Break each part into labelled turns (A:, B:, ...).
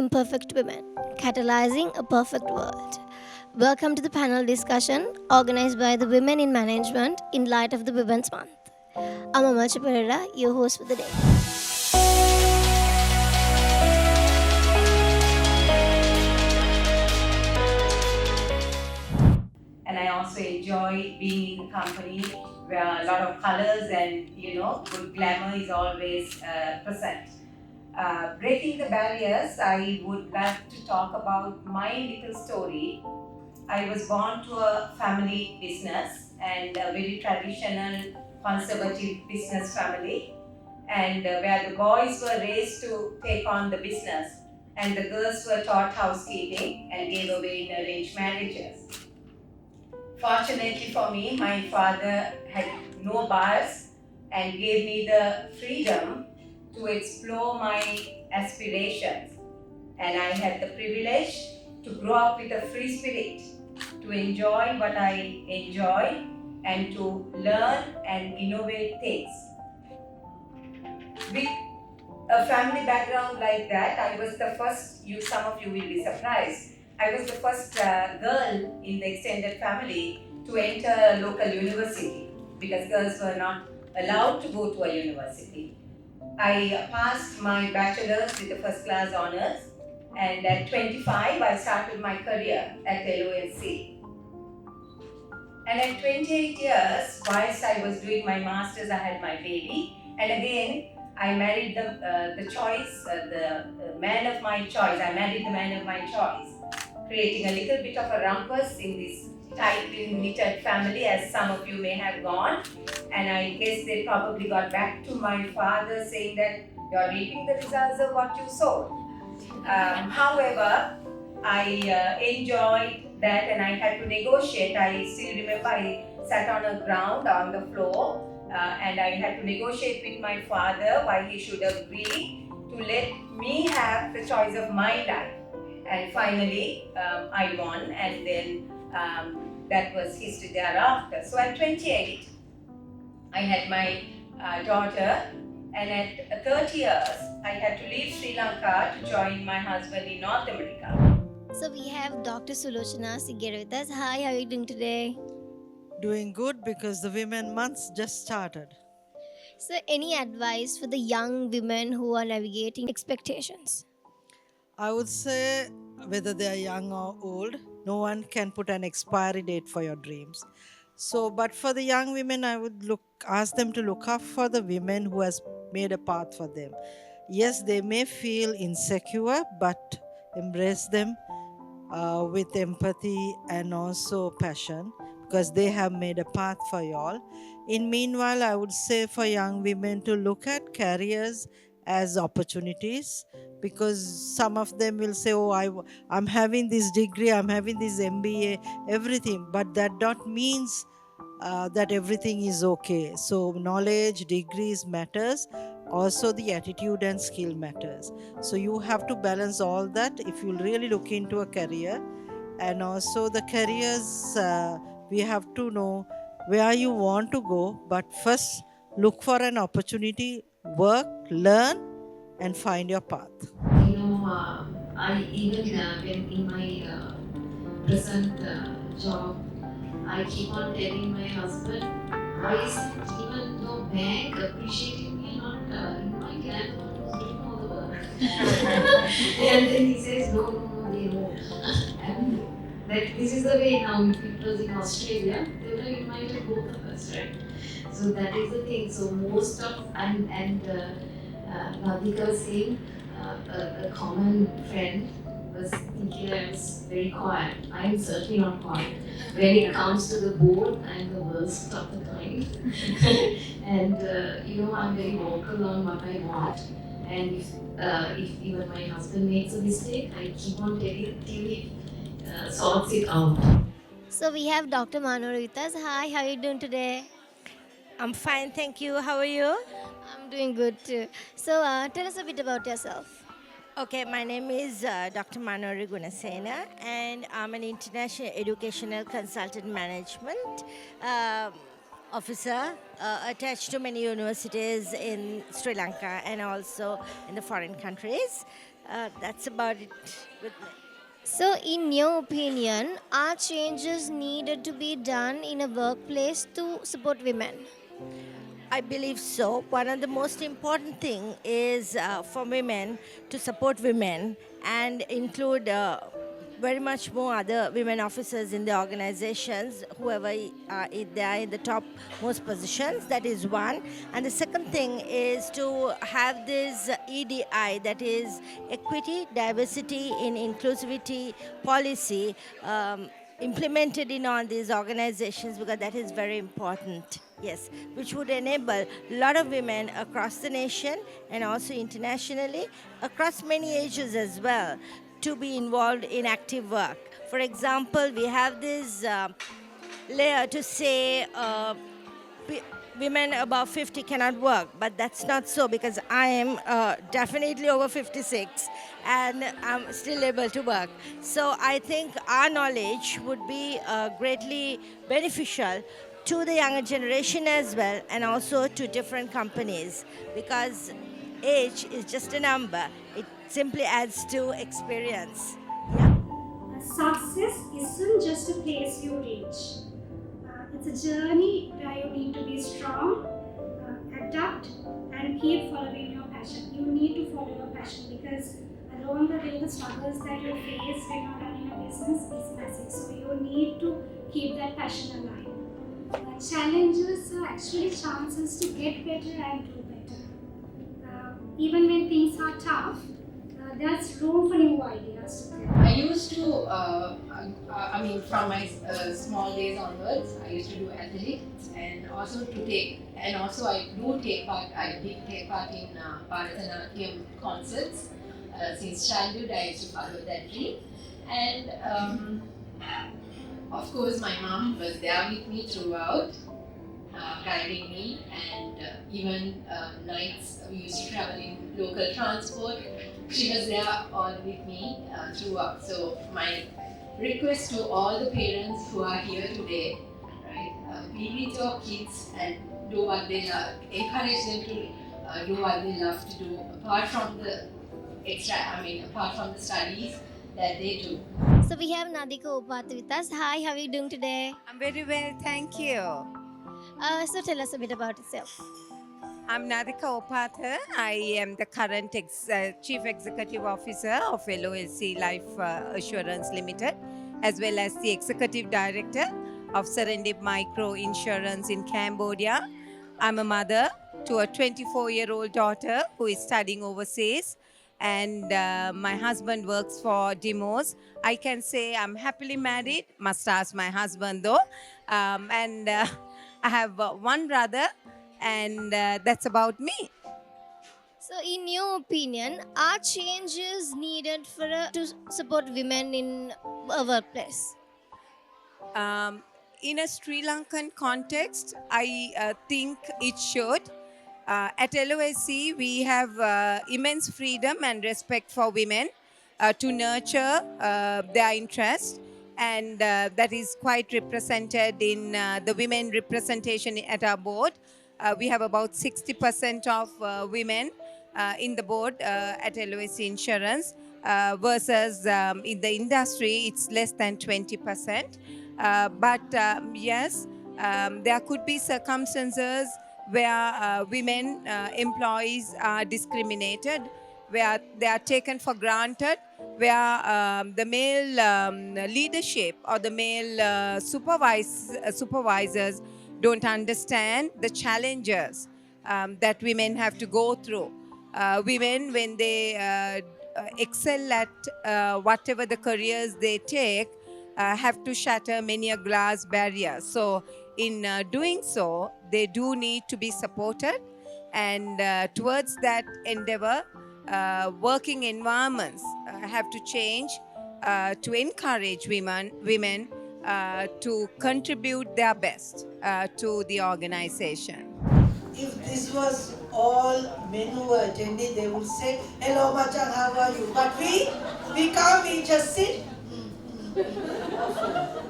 A: Imperfect Women, Catalyzing a Perfect World. Welcome to the panel discussion organized by the Women in Management in light of the Women's Month. I'm Amalcha Pereira, your host for the day.
B: And I also enjoy being in the company where a lot of colors and good glamour is always present. Breaking the barriers, I would love to talk about my little story. I was born to a family business and a very traditional conservative business family, and where the boys were raised to take on the business and the girls were taught housekeeping and gave away in arranged marriages. Fortunately for me, my father had no bias and gave me the freedom to explore my aspirations. And I had the privilege to grow up with a free spirit, to enjoy what I enjoy, and to learn and innovate things. With a family background like that, I was the first, some of you will be surprised, I was the first girl in the extended family to enter a local university because girls were not allowed to go to a university. I passed my bachelor's with the first class honors, and at 25 I started my career at LOLC. And at 28 years, whilst I was doing my master's, I had my baby, and again I married the man of my choice. I married the man of my choice, creating a little bit of a rumpus in this tightly knitted family, as some of you may have gone. And I guess they probably got back to my father saying that you're reaping the results of what you sowed. However, I enjoyed that and I had to negotiate. I still remember I sat on the ground on the floor and I had to negotiate with my father why he should agree to let me have the choice of my life. And finally, I won, and then that was history thereafter. So at 28, I had my daughter, and at 30 years, I had to leave Sri Lanka to join my husband in North America.
A: So we have Dr. Sulochana Sigere with us. Hi, how are you doing today?
C: Doing good because the Women Months just started.
A: So, any advice for the young women who are navigating expectations?
C: I would say whether they are young or old, no one can put an expiry date for your dreams. So, but for the young women, I would ask them to look up for the women who has made a path for them. Yes, they may feel insecure, but embrace them with empathy and also passion because they have made a path for you all. In meanwhile, I would say for young women to look at careers as opportunities because some of them will say, oh, I'm having this degree, I'm having this MBA, everything, but that not means that everything is okay. So knowledge, degrees matters, also the attitude and skill matters. So you have to balance all that if you really look into a career. And also the careers, we have to know where you want to go, but first look for an opportunity, work, learn, and find your path.
D: I even when in my present job, I keep on telling my husband, why isn't even no bank appreciating me not can I go to doing all the work? And then he says, no, they won't. And that this is the way now. If it was in Australia, they would have invited both of us, right? So that is the thing. So most of and Radhika was saying a common friend was thinking I was very quiet. I am certainly not quiet. When it comes to the board, I'm the worst of the kind. And I'm very vocal on what I want. And if even my husband makes a mistake, I keep on telling till he sorts it out.
A: So we have Dr. Manor with us. Hi, how are you doing today?
E: I'm fine, thank you. How are you?
A: I'm doing good too. So tell us a bit about yourself.
E: Okay, my name is Dr. Manori Gunasena, and I'm an international educational consultant management officer attached to many universities in Sri Lanka and also in the foreign countries. That's about it with me.
A: So, in your opinion, are changes needed to be done in a workplace to support women?
E: I believe so. One of the most important thing is for women to support women and include very much more other women officers in the organizations, whoever they are in the top most positions. That is one. And the second thing is to have this EDI, that is equity, diversity, in inclusivity policy. Implemented in all these organizations, because that is very important, yes, which would enable a lot of women across the nation and also internationally, across many ages as well, to be involved in active work. For example, we have this layer to say wi- women above 50 cannot work, but that's not so, because I am definitely over 56 and I'm still able to work. So I think our knowledge would be greatly beneficial to the younger generation as well, and also to different companies, because age is just a number. It simply adds to experience. Yeah.
F: Success isn't just a place you reach. It's a journey where you need to be strong, adapt, and keep following your passion. You need to follow your passion, because along the way, the struggles that you face when you're running a business is massive. So you need to keep that passion alive. Challenges are actually chances to get better and do better. Even when things are tough, there's room for new ideas to come.
B: I used to, I mean, from my small days onwards, I used to do athletics and also to take, and also I do take part, I did take part in Bharatanatyam concerts. Since childhood, I used to follow that dream. And of course, my mom was there with me throughout, guiding me, and even nights we used to travel in local transport. She was there all with me throughout. So my request to all the parents who are here today, right, be with your kids and do what they love. Encourage them to do what they love to do, apart from the apart from the studies that they do.
A: So, we have Nadika Upatha with us. Hi, how are you doing today?
G: I'm very well, thank you.
A: So, tell us a bit about yourself.
G: I'm Nadika Opatha. I am the current Chief Executive Officer of LOLC Life Assurance Limited, as well as the Executive Director of Serendip Micro Insurance in Cambodia. I'm a mother to a 24-year-old daughter who is studying overseas, and my husband works for Demos. I can say I'm happily married, must ask my husband though. And I have one brother, and that's about me.
A: So, in your opinion, are changes needed to support women in a workplace?
G: Um, in a Sri Lankan context, I think it should. At LOSC, we have immense freedom and respect for women to nurture their interest, and that is quite represented in the women representation at our board. We have about 60% of women in the board at LOSC Insurance, versus in the industry, it's less than 20%. But yes, there could be circumstances where women employees are discriminated, where they are taken for granted, where the male leadership or the male supervisors don't understand the challenges that women have to go through. Women, when they excel at whatever the careers they take, have to shatter many a glass barrier. So, in doing so, they do need to be supported, and towards that endeavor, working environments have to change to encourage women to contribute their best to the organization.
H: If this was all men who were attending, they would say, "Hello, Machang, how are you?" But we come, we just sit.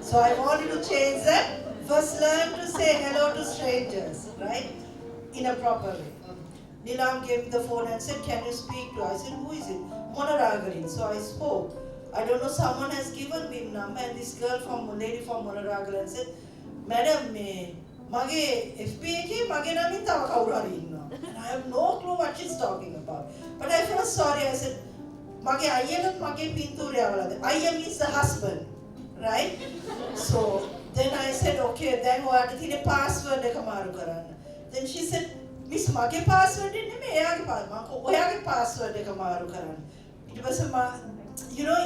H: So I wanted to change that. First, learn to say hello to strangers, right? In a proper way. Nilam gave me the phone and said, "Can you speak to?" I said, "Who is it?" Mona Ragarin. So I spoke. I don't know, someone has given me number, and this girl from lady from Mona Ragarin said, "Madam, mage FB එකේ මගේ නමින් තව කවුරු හරි ඉන්නවා." And I have no clue what she's talking about. But I felt sorry. I said, "මගේ අයියලත් මගේ පින්තූරය අවලද." අයියා means the husband, right? So then I said, "Okay, then ඔයාට තියෙන password එක මාරු කරන්න." Then she said, "Miss මගේ password එක නෙමෙයි එයාගේ password. මම ඔයාගේ password එක මාරු කරන්න." It was you know,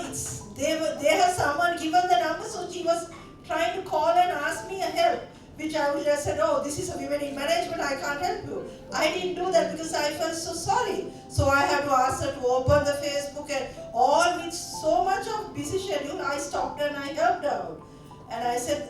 H: they have someone given the number, so she was trying to call and ask me a help, which I would have said, "Oh, this is a women in management, I can't help you." I didn't do that because I felt so sorry. So I had to ask her to open the Facebook, and all with so much of busy schedule, I stopped and I helped out. And I said,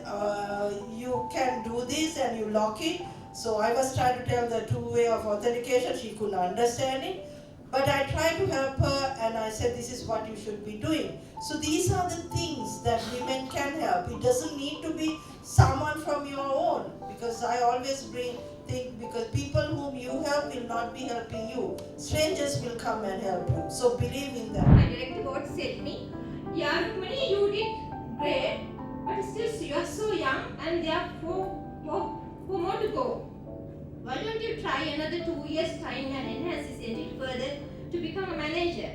H: "You can do this and you lock it." So I was trying to tell the two-way of authentication. She couldn't understand it. But I tried to help her and I said, "This is what you should be doing." So these are the things that women can help. It doesn't need to be someone from your own, because I always think because people whom you help will not be helping you. Strangers will come and help you. So believe in that.
I: My director board said me, "Yeah, Rukmini, you did great, but still you are so young and there are four more to go. Why don't you try another 2 years time and enhance this entity further to become a manager?"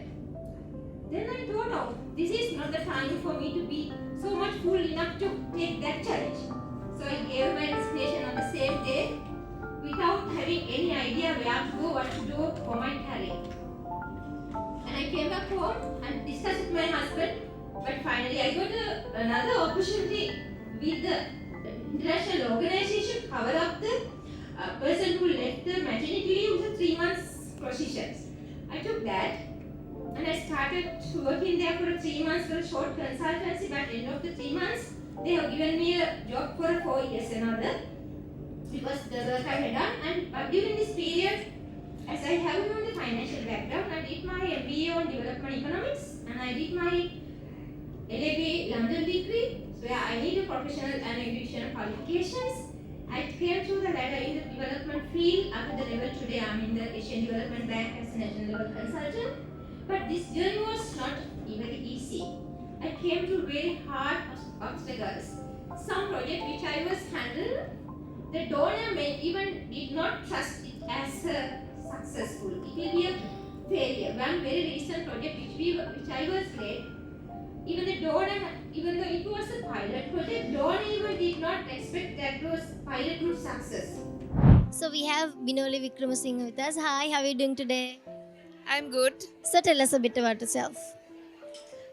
I: Then I thought, "Oh, this is not the time for me to be so much fool enough to take that challenge." So I gave my resignation on the same day without having any idea where to go, what to do for my career. And I came back home and discussed with my husband, but finally I got another opportunity with the international organization cover up the person who left the maternity leave with 3 months positions. I took that and I started working there for 3 months for a short consultancy, but at the end of the 3 months, they have given me a job for 4 years another, because the work I had done. But during this period, as I have on the financial background, I did my MBA on development economics and I did my LAB London degree, where I need a professional and educational qualifications. I came through the ladder in the development field up to the level today. I'm in the Asian Development Bank as a national level consultant. But this journey was not very easy. I came through very hard obstacles. Some project which I was handling, the donor may even did not trust it as successful. It will be a failure. One very recent project which I was led, even the donor, even though it was a pilot project, donor even did not expect that was pilot would success.
A: So we have Binoli Vikramasinghe with us. Hi, how are you doing today?
G: I'm good.
A: So tell us a bit about yourself.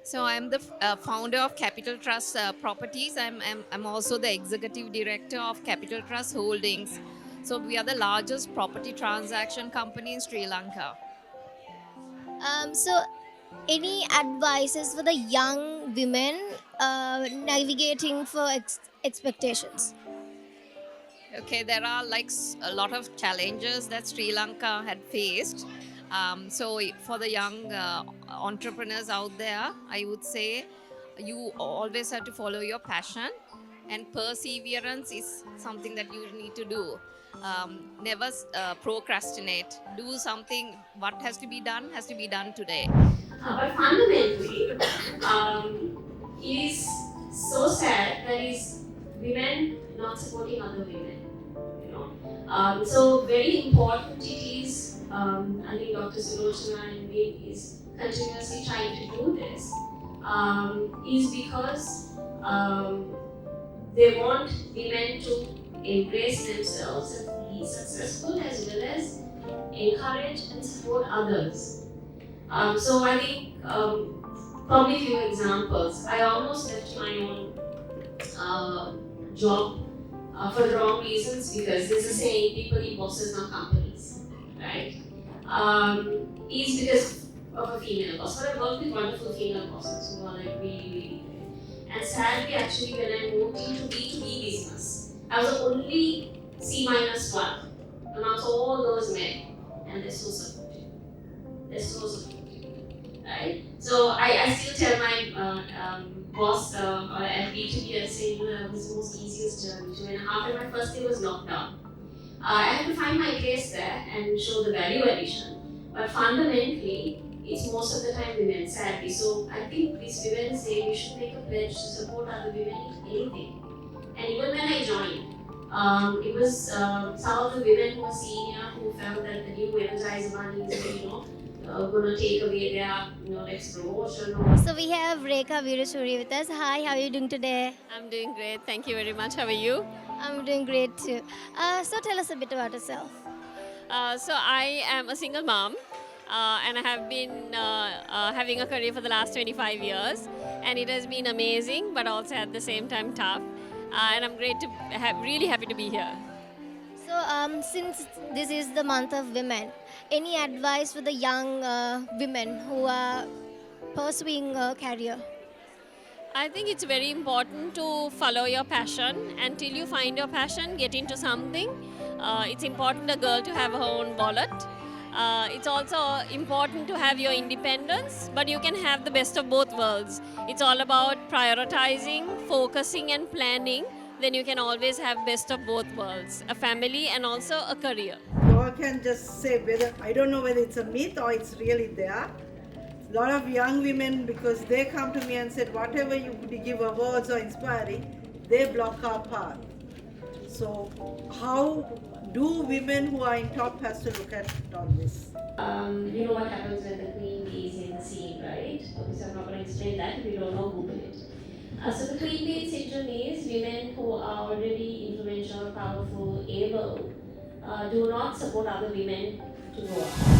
G: So I'm the founder of Capital Trust Properties. I'm also the executive director of Capital Trust Holdings. So we are the largest property transaction company in Sri Lanka.
A: So any advices for the young women navigating for expectations?
G: Okay, there are like a lot of challenges that Sri Lanka had faced. So for the young entrepreneurs out there, I would say you always have to follow your passion, and perseverance is something that you need to do. Never procrastinate. Do something. What has to be done today.
D: But fundamentally, it is so sad that is women not supporting other women. You know, so very important it is. I think Dr. Sulochana and me is continuously trying to do this. Is because they want women to embrace themselves and be successful, as well as encourage and support others. So I think probably a few examples. I almost left my own job for the wrong reasons, because there's a saying, people need bosses, not companies, right? Is because of a female boss. But I worked with wonderful female bosses who are like really, really good. And sadly, actually, when I moved into B2B business, I was the only C-1 amongst all those men, and they're so supportive. They're so supportive. Right? So I still tell my boss at B2B, I say, that was the most easiest journey. 2.5 and my first day was lockdown. I have to find my place there and show the value addition. But fundamentally, it's most of the time women, sadly. So I think these women say we should make a pledge to support other women in anything. And even when I joined, it was some of the women who were senior who felt that the new energizer money is, going to take away their, next promotion.
A: So we have Rekha Veerasuri with us. Hi, how are you doing today?
J: I'm doing great. Thank you very much. How are you?
A: I'm doing great too. So tell us a bit about yourself.
J: So I am a single mom, and I have been having a career for the last 25 years, and it has been amazing, but also at the same time tough. And I'm really happy to be here.
A: So since this is the month of women, any advice for the young women who are pursuing a career?
J: I think it's very important to follow your passion. Until you find your passion, get into something. It's important a girl to have her own wallet. It's also important to have your independence, but you can have the best of both worlds. It's all about prioritizing, focusing, and planning. Then you can always have best of both worlds, a family and also a career.
H: You all can just say whether, I don't know whether it's a myth or it's really there. A lot of young women, because they come to me and said, whatever you give awards or inspiring, they block our path. So how do women who are in top has to look at all this?
D: You know what happens when the queen bee is in the scene, right? Obviously, I'm not going to explain that. If you don't know, Google it. So the queen bee syndrome is women who are already influential, powerful, able, do not support other women to go up.